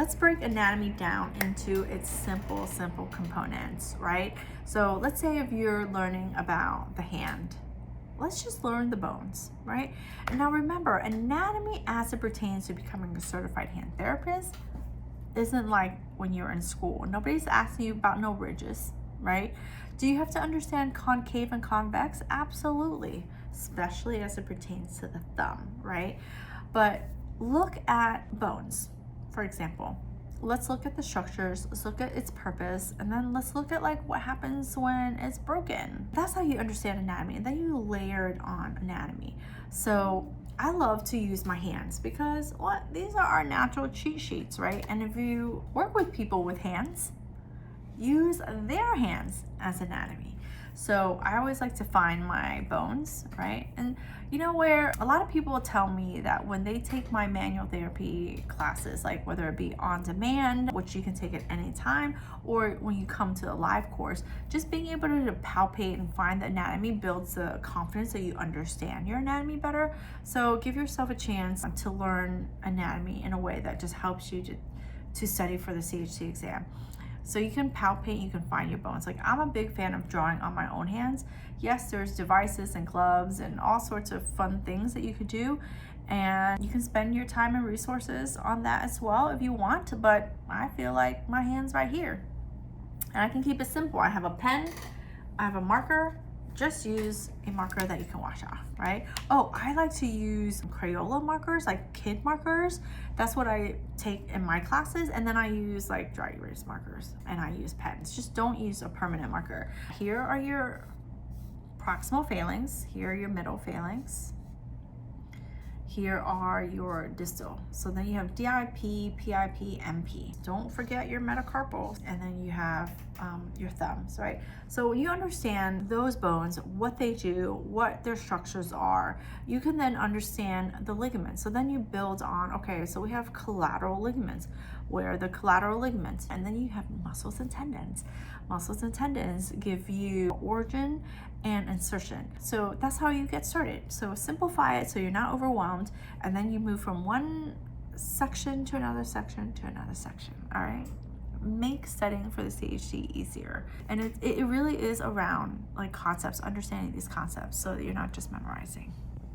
let's break anatomy down into its simple components, right? So let's say if you're learning about the hand, let's just learn the bones, right? And now remember, anatomy as it pertains to becoming a certified hand therapist isn't like when you're in school. Nobody's asking you about no ridges, right? Do you have to understand concave and convex? Absolutely, especially as it pertains to the thumb, right? But look at bones, for example. Let's look at the structures, let's look at its purpose, and then let's look at like what happens when it's broken. That's how you understand anatomy, and then you layer it on anatomy. So I love to use my hands because these are our natural cheat sheets, right? And if you work with people with hands, use their hands as anatomy. So I always like to find my bones, right? And you know where a lot of people tell me that when they take my manual therapy classes, like whether it be on demand, which you can take at any time, or when you come to a live course, just being able to palpate and find the anatomy builds the confidence that you understand your anatomy better. So give yourself a chance to learn anatomy in a way that just helps you to study for the CHT exam. So you can palpate, you can find your bones. Like, I'm a big fan of drawing on my own hands. Yes, there's devices and gloves and all sorts of fun things that you could do. And you can spend your time and resources on that as well if you want, but I feel like my hand's right here. And I can keep it simple. I have a pen, I have a marker. Just use a marker that you can wash off, right? Oh, I like to use Crayola markers, like kid markers. That's what I take in my classes. And then I use like dry erase markers and I use pens. Just don't use a permanent marker. Here are your proximal phalanx. Here are your middle phalanx. Here are your distal. So then you have DIP, PIP, MP. Don't forget your metacarpal. And then you have your thumbs, right? So when you understand those bones, what they do, what their structures are, you can then understand the ligaments. So then you build on, okay, so we have collateral ligaments. Where are the collateral ligaments? And then you have muscles and tendons. Muscles and tendons give you origin and insertion. So that's how you get started. So simplify it so you're not overwhelmed, and then you move from one section to another section to another section, all right? Make studying for the CHT easier. And it really is around like concepts, understanding these concepts so that you're not just memorizing.